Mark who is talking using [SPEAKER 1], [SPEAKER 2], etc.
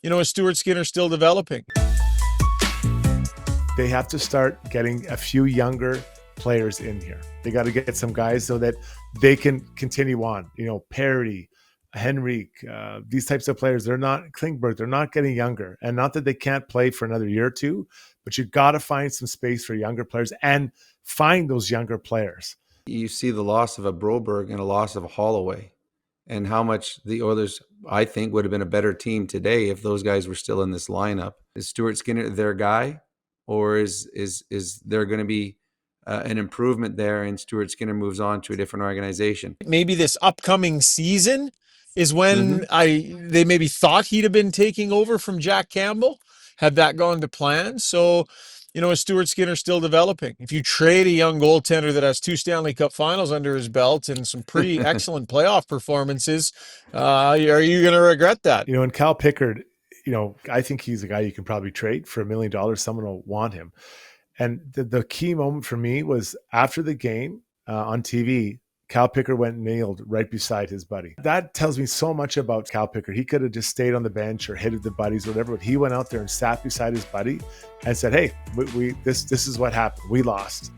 [SPEAKER 1] is Stuart Skinner still developing?
[SPEAKER 2] They have to start getting a few younger players in here. They got to get some guys so that they can continue on. Perry, Henrique, these types of players, they're not Klingberg, they're not getting younger. And not that they can't play for another year or two, but you got to find some space for younger players and find those younger players.
[SPEAKER 3] You see the loss of a Broberg and a loss of a Holloway, and how much the Oilers, I think, would have been a better team today if those guys were still in this lineup. Is Stuart Skinner their guy, or is there going to be an improvement there and Stuart Skinner moves on to a different organization?
[SPEAKER 1] Maybe this upcoming season is when they maybe thought he'd have been taking over from Jack Campbell, had that gone to plan. So, is Stuart Skinner still developing? If you trade a young goaltender that has 2 Stanley Cup finals under his belt and some pretty excellent playoff performances, are you going to regret that?
[SPEAKER 2] And Cal Pickard, I think he's a guy you can probably trade for $1 million. Someone will want him. And the key moment for me was after the game on TV, Cal Pickard went and kneeled right beside his buddy. That tells me so much about Cal Pickard. He could have just stayed on the bench or hit with the buddies, whatever, but he went out there and sat beside his buddy and said, hey, this is what happened. We lost.